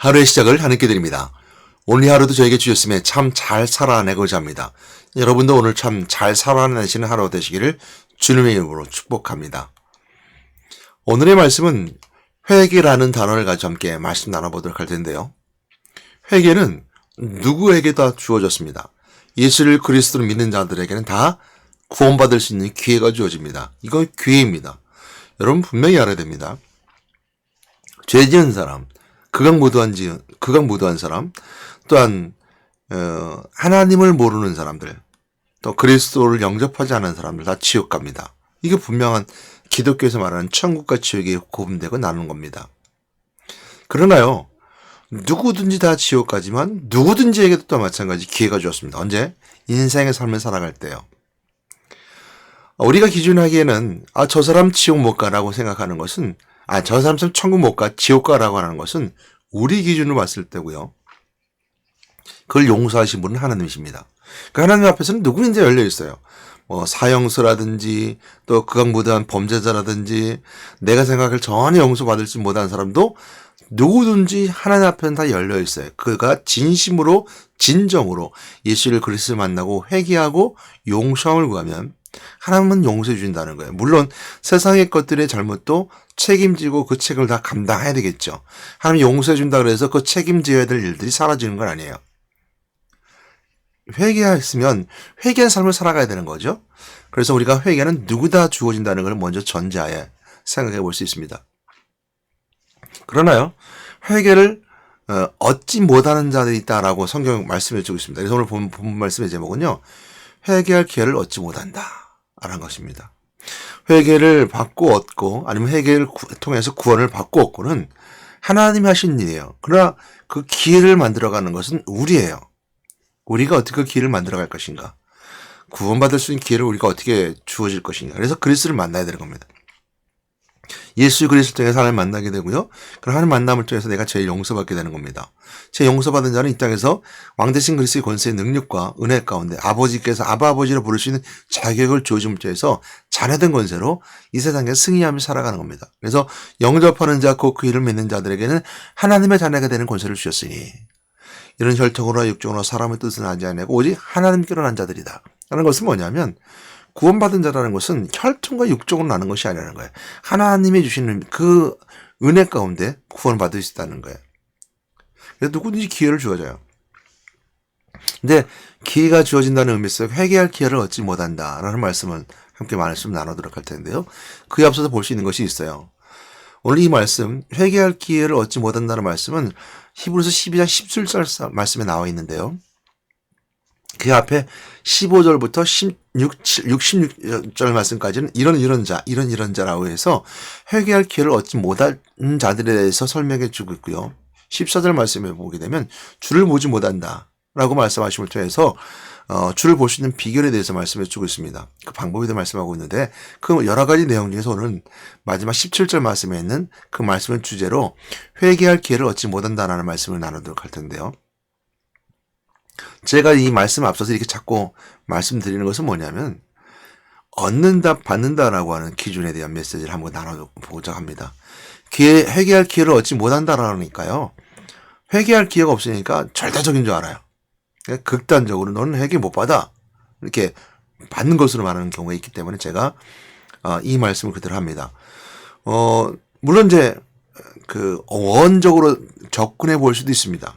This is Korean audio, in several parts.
하루의 시작을 하느님께 드립니다. 오늘 이 하루도 저에게 주셨음에 참 잘 살아내고자 합니다. 여러분도 오늘 참 잘 살아내시는 하루 되시기를 주님의 이름으로 축복합니다. 오늘의 말씀은 회개라는 단어를 가지고 함께 말씀 나눠보도록 할 텐데요. 회개는 누구에게 다 주어졌습니다. 예수를 그리스도로 믿는 자들에게는 다 구원받을 수 있는 기회가 주어집니다. 이건 기회입니다. 여러분 분명히 알아야 됩니다. 죄 지은 사람, 극악무도한 사람, 또한 하나님을 모르는 사람들, 또 그리스도를 영접하지 않은 사람들 다 지옥 갑니다. 이게 분명한 기독교에서 말하는 천국과 지옥이 구분되고 나누는 겁니다. 그러나요, 누구든지 다 지옥 가지만 누구든지에게도 또 마찬가지 기회가 주었습니다. 언제? 인생의 삶을 살아갈 때요. 우리가 기준하기에는 저 사람 지옥 못 가라고 생각하는 것은 저 사람 참 천국 못 가, 지옥 가라고 하는 것은 우리 기준으로 봤을 때고요. 그걸 용서하신 분은 하나님이십니다. 그 하나님 앞에서는 누구든지 열려 있어요. 사형수라든지 또 극악무도한 범죄자라든지 내가 생각을 전혀 용서받을지 못한 사람도 누구든지 하나님 앞에는 다 열려 있어요. 그가 진심으로 진정으로 예수를 그리스도를 만나고 회개하고 용서함을 구하면 하나님은 용서해 주신다는 거예요. 물론 세상의 것들의 잘못도 책임지고 그 책임을 다 감당해야 되겠죠. 하나님 용서해 준다 그래서 그 책임져야 될 일들이 사라지는 건 아니에요. 회개했으면 회개한 삶을 살아가야 되는 거죠. 그래서 우리가 회개는 누구다 주어진다는 걸 먼저 전제하에 생각해 볼 수 있습니다. 그러나요, 회개를 얻지 못하는 자들이 있다라고 성경 말씀해 주고 있습니다. 그래서 오늘 본 말씀의 제목은요, 회개할 기회를 얻지 못한다 라는 것입니다. 회개를 받고 얻고 아니면 회개를 통해서 구원을 받고 얻고는 하나님이 하신 일이에요. 그러나 그 기회를 만들어가는 것은 우리예요. 우리가 어떻게 그 기회를 만들어갈 것인가, 구원받을 수 있는 기회를 우리가 어떻게 주어질 것인가. 그래서 그리스도를 만나야 되는 겁니다. 예수 그리스도 통해서 하나님을 만나게 되고요. 그럼 하나님 만남을 통해서 내가 죄를 용서받게 되는 겁니다. 죄 용서받은 자는 이 땅에서 왕대신 그리스도의 권세의 능력과 은혜 가운데 아버지께서 아버지로 부를 수 있는 자격을 주어줌을 통해서 자녀된 권세로 이 세상에 승리하며 살아가는 겁니다. 그래서 영접하는 자, 그 이름 믿는 자들에게는 하나님의 자녀가 되는 권세를 주셨으니 이런 혈통으로나 육종으로 사람의 뜻은 하지 아니하고 오직 하나님께로 난 자들이다 라는 것은 뭐냐면, 구원받은 자라는 것은 혈통과 육종으로 나는 것이 아니라는 거예요. 하나님이 주시는 그 은혜 가운데 구원받을 수 있다는 거예요. 그래서 누구든지 기회를 주어져요. 근데 기회가 주어진다는 의미에서 회개할 기회를 얻지 못한다라는 말씀을 함께 말씀 나누도록 할 텐데요. 그에 앞서서 볼 수 있는 것이 있어요. 오늘 이 말씀, 회개할 기회를 얻지 못한다는 말씀은 히브리서 12장 17절 말씀에 나와 있는데요. 그 앞에 15절부터 66절 말씀까지는 이런 자라고 해서 회개할 기회를 얻지 못한 자들에 대해서 설명해 주고 있고요. 14절 말씀에 보게 되면 주를 보지 못한다 라고 말씀하심을 통해서 주를 볼 수 있는 비결에 대해서 말씀해 주고 있습니다. 그 방법에 대해 말씀하고 있는데, 그 여러 가지 내용 중에서 오늘은 마지막 17절 말씀에 있는 그 말씀을 주제로 회개할 기회를 얻지 못한다라는 말씀을 나누도록 할 텐데요. 제가 이 말씀 앞서서 이렇게 자꾸 말씀드리는 것은 뭐냐면, 얻는다, 받는다라고 하는 기준에 대한 메시지를 한번 나눠보자 합니다. 회개할 기회를 얻지 못한다라니까요. 회개할 기회가 없으니까 절대적인 줄 알아요. 극단적으로 너는 회개 못 받아 이렇게 받는 것으로 말하는 경우가 있기 때문에 제가 이 말씀을 그대로 합니다. 물론 이제 그 어원적으로 접근해 볼 수도 있습니다.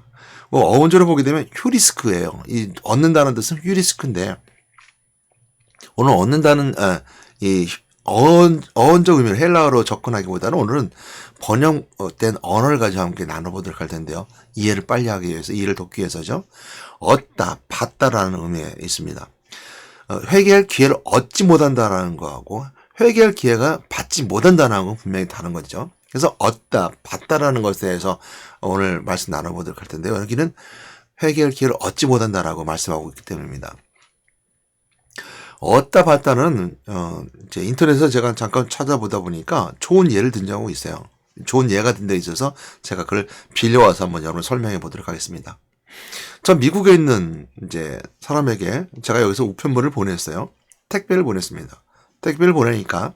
어원적으로 보게 되면 휴리스크예요. 이 얻는다는 뜻은 휴리스크인데, 오늘 얻는다는 이 어원적 의미를 헬라어로 접근하기보다는 오늘은 번역된 언어를 가지고 함께 나눠보도록 할 텐데요. 이해를 빨리 하기 위해서, 이해를 돕기 위해서죠. 얻다, 받다라는 의미에 있습니다. 회개할 기회를 얻지 못한다라는 거하고 회개할 기회가 받지 못한다는 건 분명히 다른 거죠. 그래서 얻다, 받다라는 것에 대해서 오늘 말씀 나눠보도록 할 텐데요. 여기는 회개할 기회를 얻지 못한다라고 말씀하고 있기 때문입니다. 얻다, 받다는 이제 인터넷에서 제가 잠깐 찾아보다 보니까 좋은 예를 든 적이 있어요. 좋은 예가 든 데 있어서 제가 그걸 빌려와서 한번 여러분 설명해 보도록 하겠습니다. 저 미국에 있는 이제 사람에게 제가 여기서 우편물을 보냈어요. 택배를 보냈습니다. 택배를 보내니까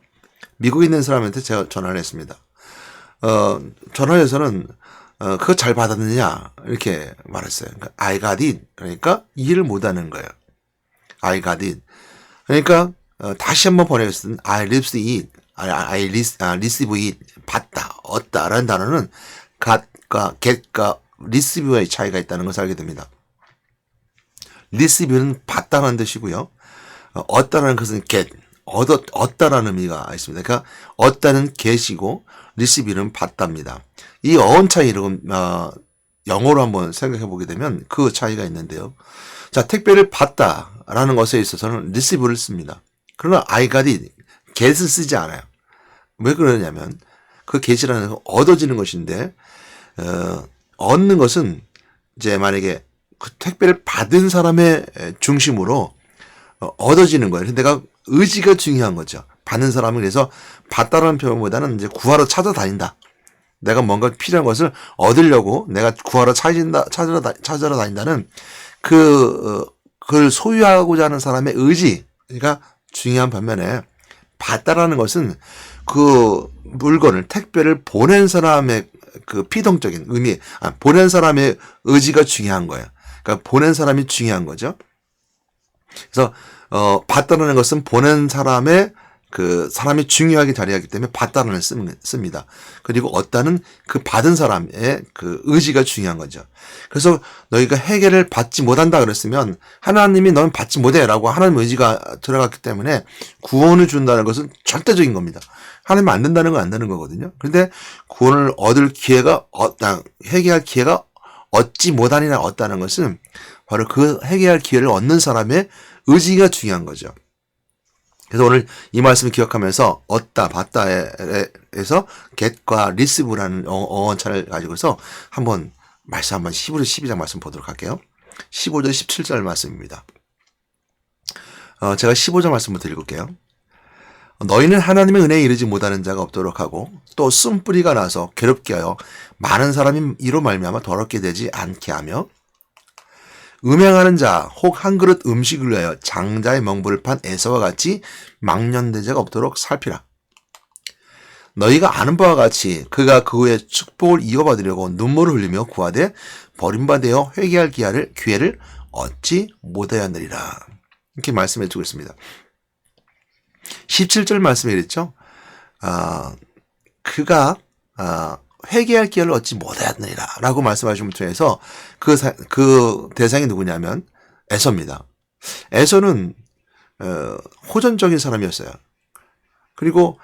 미국에 있는 사람한테 제가 전화를 했습니다. 전화해서는 그거 잘 받았느냐? 이렇게 말했어요. 그러니까 I got it. 그러니까 이해를 못하는 거예요. I got it. 그러니까 다시 한번 번역했을 때 I received it. I receive it. 받다, 얻다라는 단어는 got과 get과 receive의 차이가 있다는 것을 알게 됩니다. receive는 받다라는 뜻이고요. 얻다라는 것은 get, 얻다라는 의미가 있습니다. 그러니까 얻다는 get이고 receive는 받답니다. 이 어원 차이를 영어로 한번 생각해 보게 되면 그 차이가 있는데요. 자, 택배를 받다라는 것에 있어서는 receive를 씁니다. 그러나 I got it, get을 쓰지 않아요. 왜 그러냐면 그 get이라는 건 얻어지는 것인데 얻는 것은 이제 만약에 그 택배를 받은 사람의 중심으로 얻어지는 거예요. 내가 의지가 중요한 거죠. 받는 사람은 그래서 받다라는 표현보다는 이제 구하러 찾아다닌다. 내가 뭔가 필요한 것을 얻으려고 내가 구하러 찾으러 다닌다는 그걸 소유하고자 하는 사람의 의지가 중요한 반면에 받다라는 것은 그 물건을 택배를 보낸 사람의 그 피동적인 의미, 보낸 사람의 의지가 중요한 거예요. 그러니까 보낸 사람이 중요한 거죠. 그래서 받다라는 것은 보낸 사람의 그 사람이 중요하게 자리하기 때문에 받다라는 씁니다. 그리고 얻다는 그 받은 사람의 그 의지가 중요한 거죠. 그래서 너희가 회개를 받지 못한다 그랬으면 하나님이 너는 받지 못해라고 하나님 의지가 들어갔기 때문에 구원을 준다는 것은 절대적인 겁니다. 하나님 안 된다는 건 안 되는 거거든요. 그런데 구원을 얻을 기회가 회개할 기회가 얻지 못하니라 얻다는 것은 바로 그 회개할 기회를 얻는 사람의 의지가 중요한 거죠. 그래서 오늘 이 말씀을 기억하면서 얻다, 받다에서 get과 receive라는 어원차를 가지고서 한번 말씀 한번 10으로 12장 말씀 보도록 할게요. 15절 17절 말씀입니다. 제가 15절 말씀부터 읽을게요. 너희는 하나님의 은혜에 이르지 못하는 자가 없도록 하고 또 쓴뿌리가 나서 괴롭게 하여 많은 사람이 이로 말미암아 더럽게 되지 않게 하며 음행하는 자 혹 한 그릇 음식을 위하여 장자의 명분을 판 에서와 같이 망령된 자가 없도록 살피라. 너희가 아는 바와 같이 그가 그 후에 축복을 이어받으려고 눈물을 흘리며 구하되 버림받아 회개할 기회를 얻지 못하였느니라. 이렇게 말씀해 주고 있습니다. 17절 말씀에 이랬죠. 그가 회개할 기회를 얻지 못하였느니라 라고 말씀하시면 통해서 그 대상이 누구냐면 에서입니다. 에서는 호전적인 사람이었어요. 그리고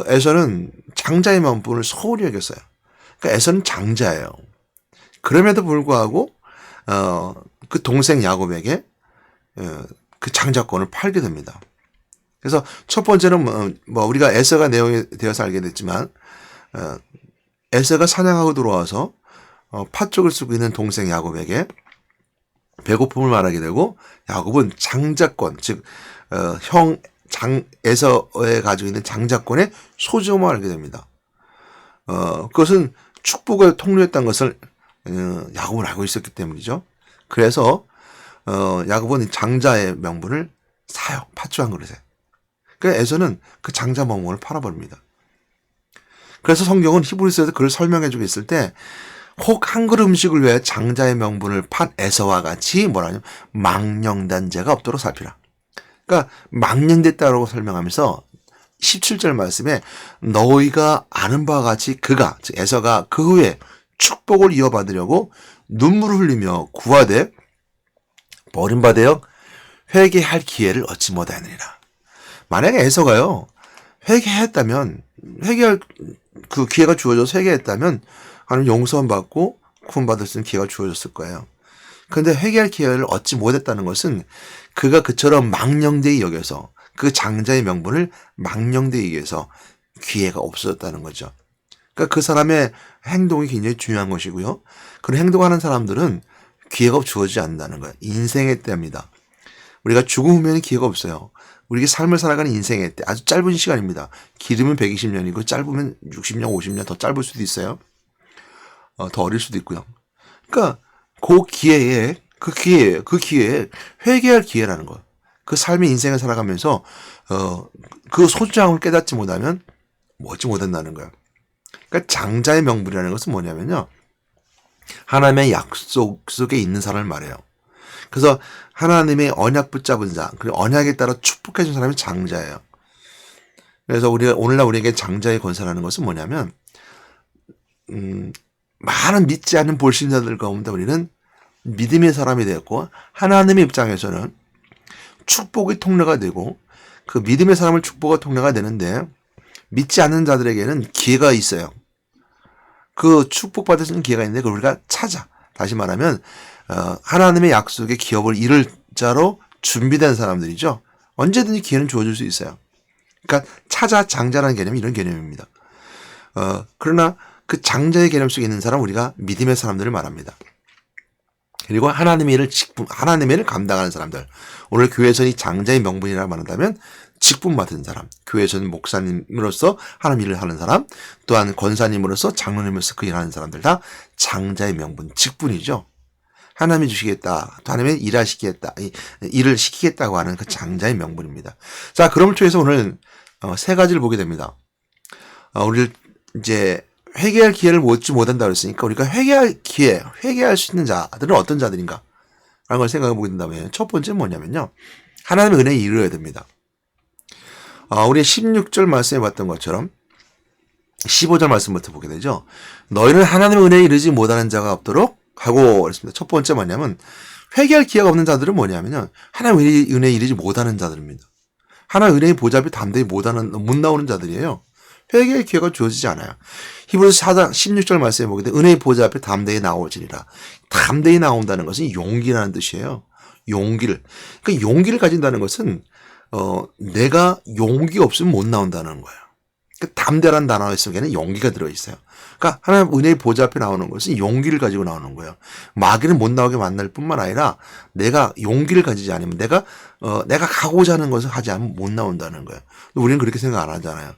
에서는 장자의 명분을 소홀히 여겼어요. 그러니까 에서는 장자예요. 그럼에도 불구하고 그 동생 야곱에게 그 장자권을 팔게 됩니다. 그래서 첫 번째는 뭐 우리가 에서가 내용이 되어서 알게 됐지만 에서가 사냥하고 들어와서 팥죽을 쓰고 있는 동생 야곱에게 배고픔을 말하게 되고 야곱은 장자권 즉 에서에 가지고 있는 장자권의 소중함을 알게 됩니다. 그것은 축복을 통로했다는 것을 야곱은 알고 있었기 때문이죠. 그래서 야곱은 장자의 명분을 사요. 팥죽 한 그릇에. 그러니까 에서는 그 장자 명분을 팔아버립니다. 그래서 성경은 히브리서에서 그걸 설명해주고 있을 때 혹 한 그릇 음식을 위해 장자의 명분을 판 에서와 같이 뭐라냐면 망령된 자가 없도록 살피라. 그러니까 망령됐다라고 설명하면서 17절 말씀에 너희가 아는 바와 같이 그가 즉 에서가 그 후에 축복을 이어받으려고 눈물을 흘리며 구하되 버림받아 회개할 기회를 얻지 못하느니라. 만약에 에서가요 회개했다면 회개할 그 기회가 주어져서 회개했다면 하나님 용서만 받고 구원받을 수 있는 기회가 주어졌을 거예요. 그런데 회개할 기회를 얻지 못했다는 것은 그가 그처럼 망령되이 여겨서 그 장자의 명분을 망령되이 여겨서 기회가 없어졌다는 거죠. 그러니까 그 사람의 행동이 굉장히 중요한 것이고요. 그런 행동하는 사람들은 기회가 주어지지 않는다는 거예요. 인생의 때입니다. 우리가 죽음 후에는 기회가 없어요. 우리가 삶을 살아가는 인생의 때 아주 짧은 시간입니다. 길으면 120년이고 짧으면 60년, 50년 더 짧을 수도 있어요. 더 어릴 수도 있고요. 그러니까 그 기회에 회개할 기회라는 거. 그 삶의 인생을 살아가면서 그 소중함을 깨닫지 못하면 얻지 못한다는 거예요. 그러니까 장자의 명분이라는 것은 뭐냐면요. 하나님의 약속 속에 있는 사람을 말해요. 그래서 하나님의 언약 붙잡은 자, 그리고 언약에 따라 축복해 준 사람이 장자예요. 그래서 오늘날 우리에게 장자의 권세라는 것은 뭐냐면, 많은 믿지 않는 불신자들 가운데 우리는 믿음의 사람이 되었고, 하나님의 입장에서는 축복의 통로가 되고, 그 믿음의 사람을 축복의 통로가 되는데, 믿지 않는 자들에게는 기회가 있어요. 그 축복받을 수 있는 기회가 있는데, 그걸 우리가 찾아. 다시 말하면, 하나님의 약속의 기업을 이룰 자로 준비된 사람들이죠. 언제든지 기회는 주어질 수 있어요. 그러니까 찾아 장자라는 개념이 이런 개념입니다. 그러나 그 장자의 개념 속에 있는 사람 우리가 믿음의 사람들을 말합니다. 그리고 하나님의 일을 감당하는 사람들. 오늘 교회에서 이 장자의 명분이라고 말한다면 직분 맡은 사람, 교회에서는 목사님으로서 하나님 일을 하는 사람, 또한 권사님으로서 장로님으로서 그 일을 하는 사람들 다 장자의 명분, 직분이죠. 하나님이 주시겠다, 또 하나님이 일하시겠다, 일을 시키겠다고 하는 그 장자의 명분입니다. 자, 그럼을 통해서 오늘 세 가지를 보게 됩니다. 우리를 이제 회개할 기회를 얻지 못한다고 했으니까 우리가 회개할 수 있는 자들은 어떤 자들인가? 라는 걸 생각해 보게 된다면 첫 번째는 뭐냐면요. 하나님의 은혜에 이르러야 됩니다. 우리 16절 말씀에 봤던 것처럼 15절 말씀부터 보게 되죠. 너희는 하나님의 은혜에 이르지 못하는 자가 없도록 하고 그랬습니다. 첫 번째 뭐냐면 회개할 기회가 없는 자들은 뭐냐면요. 하나님의 은혜에 이르지 못하는 자들입니다. 하나님의 은혜의 보좌 앞에 담대히 못 나오는 자들이에요. 회개의 기회가 주어지지 않아요. 히브리서 4장 16절 말씀에 보게 되면 은혜의 보좌 앞에 담대히 나오지니라. 담대히 나온다는 것은 용기라는 뜻이에요. 용기를. 그러니까 용기를 가진다는 것은 내가 용기가 없으면 못 나온다는 거예요. 그러니까 담대라는 단어 속에는 용기가 들어있어요. 그러니까 하나님 은혜의 보좌 앞에 나오는 것은 용기를 가지고 나오는 거예요. 마귀는 못 나오게 만날 뿐만 아니라 내가 용기를 가지지 않으면 내가 가고자 하는 것을 하지 않으면 못 나온다는 거예요. 우리는 그렇게 생각 안 하잖아요.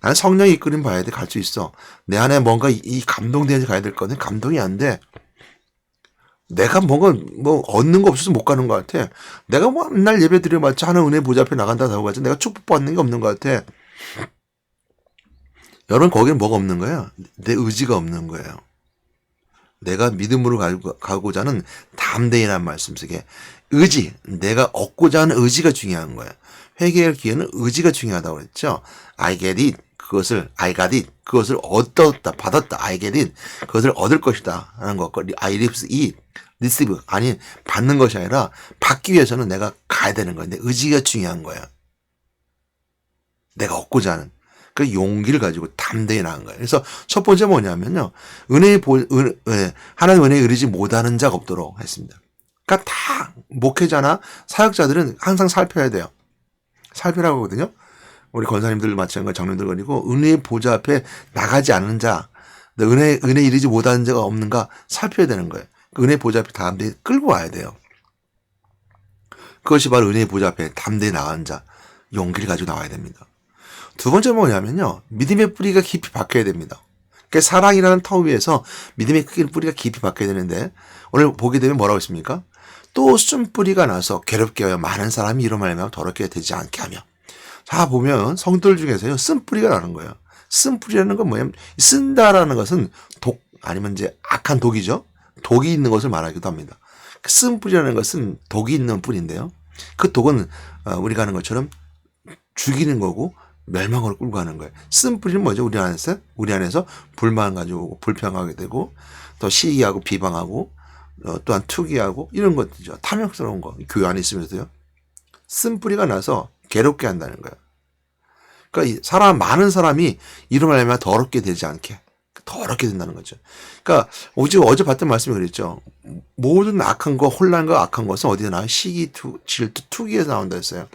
나는 성령이 이끌림 봐야 돼. 갈 수 있어. 내 안에 뭔가 이 감동돼야지 가야 될 거는 감동이 안 돼. 내가 뭔가 얻는 거 없어서 못 가는 것 같아. 내가 맨날 예배 드려봤자 하는 은혜 보좌 앞에 나간다고 하고 내가 축복받는 게 없는 것 같아. 여러분 거기는 뭐가 없는 거예요? 내 의지가 없는 거예요. 내가 믿음으로 가고자 하는 담대히란 말씀 속에 의지, 내가 얻고자 하는 의지가 중요한 거예요. 회개할 기회는 의지가 중요하다고 그랬죠. I get it. I got it. 그것을 얻었다, 받았다. I get it. 그것을 얻을 것이다. 라는 것. I receive. 아니, 받는 것이 아니라 받기 위해서는 내가 가야 되는 거예요. 내 의지가 중요한 거예요. 내가 얻고자 하는. 그 용기를 가지고 담대히 나간 거예요. 그래서 첫 번째 뭐냐면요. 하나님 은혜에 이르지 못하는 자가 없도록 했습니다. 그러니까 다 목회자나 사역자들은 항상 살펴야 돼요. 살펴라고 하거든요. 우리 권사님들 마찬가지 장로님들 그리고 은혜의 보좌 앞에 나가지 않는 자, 은혜에 이르지 못하는 자가 없는가 살펴야 되는 거예요. 그 은혜의 보좌 앞에 담대히 끌고 와야 돼요. 그것이 바로 은혜의 보좌 앞에 담대히 나가는 자, 용기를 가지고 나와야 됩니다. 두 번째 뭐냐면요. 믿음의 뿌리가 깊이 박혀야 됩니다. 그러니까 사랑이라는 터 위에서 믿음의 뿌리가 깊이 박혀야 되는데 오늘 보게 되면 뭐라고 했습니까? 또 쓴뿌리가 나서 괴롭게 하여 많은 사람이 이로 말하면 더럽게 되지 않게 하며. 자 보면 성도들 중에서요. 쓴뿌리가 나는 거예요. 쓴뿌리라는 건 뭐냐면 쓴다라는 것은 독 아니면 이제 악한 독이죠. 독이 있는 것을 말하기도 합니다. 쓴뿌리라는 것은 독이 있는 뿌리인데요. 그 독은 우리가 하는 것처럼 죽이는 거고 멸망으로 끌고 가는 거예요. 쓴뿌리는 뭐죠? 우리 안에서 불만 가지고 불평하게 되고 또 시기하고 비방하고 또한 투기하고 이런 것들이죠. 탐욕스러운 거. 교회 안에 있으면서요. 쓴뿌리가 나서 괴롭게 한다는 거예요. 그러니까 많은 사람이 이런 말 하면 더럽게 되지 않게. 더럽게 된다는 거죠. 그러니까 어제 봤던 말씀이 그랬죠. 모든 악한 거, 혼란과 악한 것은 어디서 나와요? 시기, 질투, 투기에서 나온다 했어요.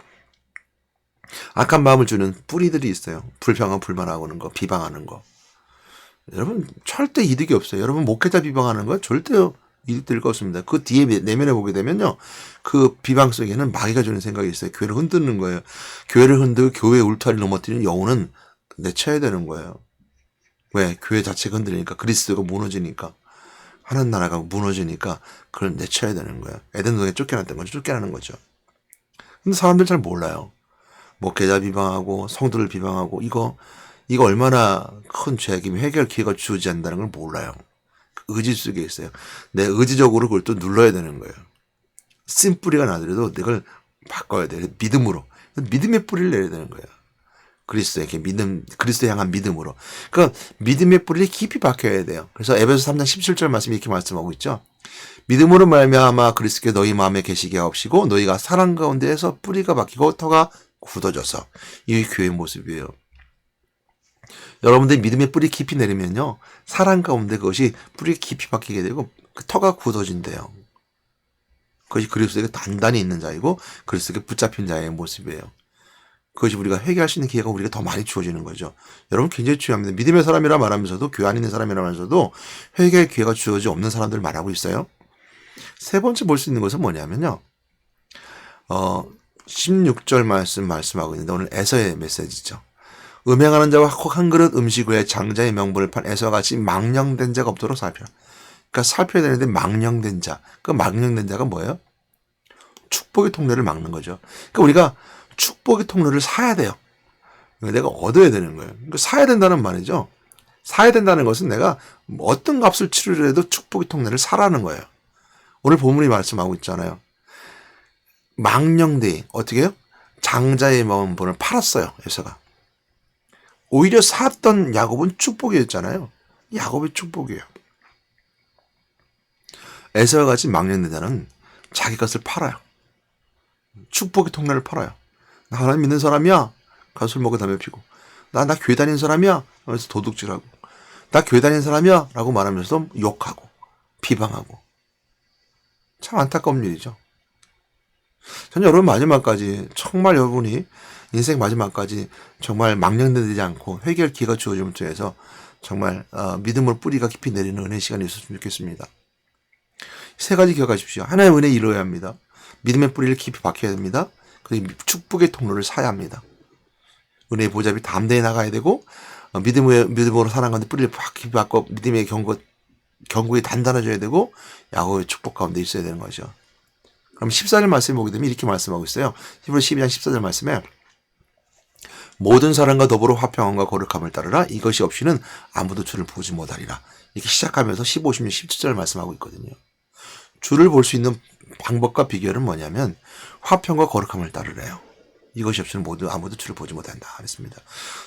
악한 마음을 주는 뿌리들이 있어요. 불평하고 불만하는 거, 비방하는 거. 여러분 절대 이득이 없어요. 여러분 목회자 비방하는 거 절대 이득 될 거 없습니다. 그 뒤에 내면에 보게 되면요. 그 비방 속에는 마귀가 주는 생각이 있어요. 교회를 흔드는 거예요. 교회를 흔들고 교회 울타리를 넘어뜨리는 영혼은 내쳐야 되는 거예요. 왜? 교회 자체가 흔들리니까 그리스도가 무너지니까 하나님 나라가 무너지니까 그걸 내쳐야 되는 거예요. 에덴 동에 쫓겨났던 거죠. 쫓겨나는 거죠. 근데 사람들 잘 몰라요. 목회자 비방하고 성도를 비방하고 이거 얼마나 큰 죄악이면 해결 기회가 주어지 않는다는 걸 몰라요. 의지 속에 있어요. 내 의지적으로 그걸 또 눌러야 되는 거예요. 쓴 뿌리가 나더라도 이걸 바꿔야 돼요. 믿음으로. 믿음의 뿌리를 내야 되는 거예요. 그리스도에게 믿음, 그리스도에 향한 믿음으로. 그러니까 믿음의 뿌리를 깊이 박혀야 돼요. 그래서 에베소 3장 17절 말씀이 이렇게 말씀하고 있죠. 믿음으로 말미암아 그리스도께 너희 마음에 계시게 하옵시고 너희가 사랑 가운데에서 뿌리가 박히고 터가 굳어져서. 이 교회의 모습이에요. 여러분들이 믿음의 뿌리 깊이 내리면요. 사랑 가운데 그것이 뿌리 깊이 박히게 되고 그 터가 굳어진대요. 그것이 그리스도에게 단단히 있는 자이고 그리스도에게 붙잡힌 자의 모습이에요. 그것이 우리가 회개할 수 있는 기회가 우리가 더 많이 주어지는 거죠. 여러분 굉장히 중요합니다. 믿음의 사람이라 말하면서도 교회 안에 있는 사람이라 말하면서도 회개할 기회가 주어지 없는 사람들 말하고 있어요. 세 번째 볼 수 있는 것은 뭐냐면요. 16절 말씀하고 있는데 오늘 에서의 메시지죠. 음행하는 자와 한 그릇 음식 외에 장자의 명분을 판 에서와 같이 망령된 자가 없도록 살펴라. 그러니까 살펴야 되는데 망령된 자. 그 망령된 자가 뭐예요? 축복의 통로를 막는 거죠. 그러니까 우리가 축복의 통로를 사야 돼요. 내가 얻어야 되는 거예요. 그러니까 사야 된다는 말이죠. 사야 된다는 것은 내가 어떤 값을 치르더라도 축복의 통로를 사라는 거예요. 오늘 본문이 말씀하고 있잖아요. 망령되이 어떻게 해요? 장자의 명분을 팔았어요. 에서가. 오히려 샀던 야곱은 축복이었잖아요. 야곱의 축복이에요. 에서와 같이 망령된 자는 자기 것을 팔아요. 축복의 통로를 팔아요. 나 하나님 믿는 사람이야. 가서 술 먹고 담배 피고. 나 교회 다니는 사람이야. 그래서 도둑질하고. 나 교회 다니는 사람이야. 라고 말하면서 욕하고 비방하고. 참 안타까운 일이죠. 전 여러분 마지막까지 정말 여러분이 인생 마지막까지 정말 망령되지 않고 회개할 기회가 주어짐을 통해서 정말 믿음으로 뿌리가 깊이 내리는 은혜의 시간이 있었으면 좋겠습니다. 세 가지 기억하십시오. 하나의 은혜 이루어야 합니다. 믿음의 뿌리를 깊이 박혀야 됩니다. 그리고 축복의 통로를 사야 합니다. 은혜의 보좌비 담대히 나가야 되고 믿음으로 살아가는데 뿌리를 깊이 박고 믿음의 경고에 단단해져야 되고 야곱의 축복 가운데 있어야 되는 거죠. 그럼 14절 말씀에 보게 되면 이렇게 말씀하고 있어요. 히브리서 12장 14절 말씀에 모든 사람과 더불어 화평함과 거룩함을 따르라. 이것이 없이는 아무도 주를 보지 못하리라. 이렇게 시작하면서 15, 16, 17절 말씀하고 있거든요. 주를 볼 수 있는 방법과 비결은 뭐냐면 화평과 거룩함을 따르래요. 이것이 없이는 아무도 주를 보지 못한다. 그랬습니다.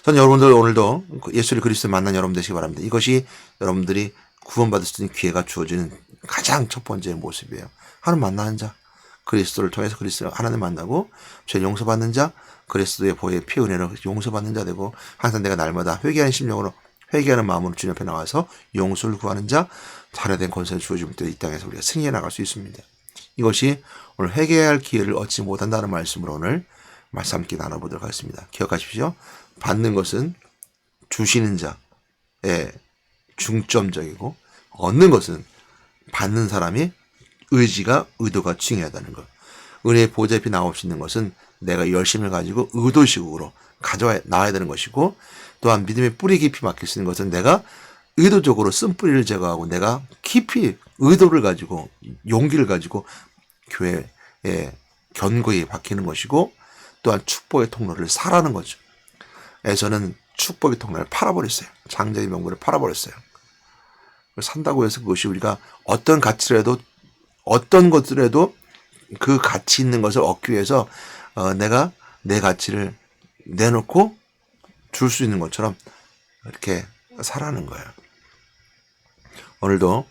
저는 여러분들 오늘도 예수를 그리스도 만난 여러분 되시기 바랍니다. 이것이 여러분들이 구원받을 수 있는 기회가 주어지는 가장 첫 번째 모습이에요. 하나님 만나는 자, 그리스도를 통해서 그리스도 하나님 만나고 죄 용서받는 자, 그리스도의 보혈 피 은혜로 용서받는 자 되고 항상 내가 날마다 회개하는 심령으로 회개하는 마음으로 주님 앞에 나와서 용서를 구하는 자, 자녀된 권세를 주어줄 때 이 땅에서 우리가 승리해 나갈 수 있습니다. 이것이 오늘 회개할 기회를 얻지 못한다는 말씀으로 오늘 말씀 함께 나눠보도록 하겠습니다. 기억하십시오. 받는 것은 주시는 자의 중점적이고 얻는 것은 받는 사람의 의지가 의도가 중요하다는 것. 은혜의 보좌 앞에 나올 수 있는 것은 내가 열심을 가지고 의도식으로 나와야 되는 것이고 또한 믿음의 뿌리 깊이 막힐 수 있는 것은 내가 의도적으로 쓴 뿌리를 제거하고 내가 깊이 의도를 가지고 용기를 가지고 교회에 견고히 박히는 것이고 또한 축복의 통로를 사라는 거죠. 에서는 축복의 통로를 팔아버렸어요. 장자의 명분을 팔아버렸어요. 산다고 해서 그것이 우리가 어떤 가치라도 어떤 것들에도 그 가치 있는 것을 얻기 위해서 내가 내 가치를 내놓고 줄 수 있는 것처럼 이렇게 사라는 거예요. 오늘도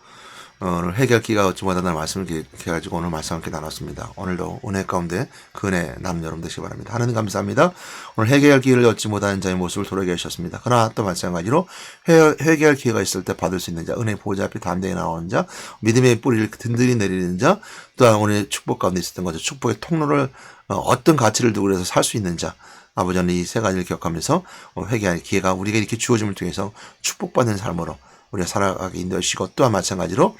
오늘 회개할 기회가 얻지 못한다는 말씀을 기억해가지고 오늘 말씀 함께 나눴습니다. 오늘도 은혜 가운데 그 은혜 남은 여러분 되시기 바랍니다. 하나님 감사합니다. 오늘 회개할 기회를 얻지 못하는 자의 모습을 돌아게 하셨습니다. 그러나 또 마찬가지로 회개할 기회가 있을 때 받을 수 있는 자, 은혜 보좌 앞에 담대히 나오는 자, 믿음의 뿌리를 든든히 내리는 자, 또한 오늘 축복 가운데 있었던 것을 축복의 통로를 어떤 가치를 두고 그래서 살 수 있는 자, 아버지는 이 세 가지를 기억하면서 회개할 기회가 우리가 이렇게 주어짐을 통해서 축복받는 삶으로 우리가 살아가게 인도하시고 또한 마찬가지로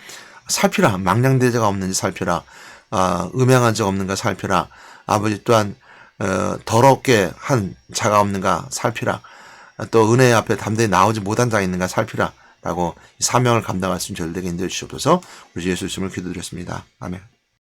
살피라. 망령대자가 없는지 살피라. 음행한 자 없는가 살피라. 아버지 또한 더럽게 한 자가 없는가 살피라. 또 은혜 앞에 담대히 나오지 못한 자가 있는가 살피라. 라고 사명을 감당할 수 있는 저희들에게 인도해 주시옵소서. 우리 예수 이름으로 기도드렸습니다. 아멘.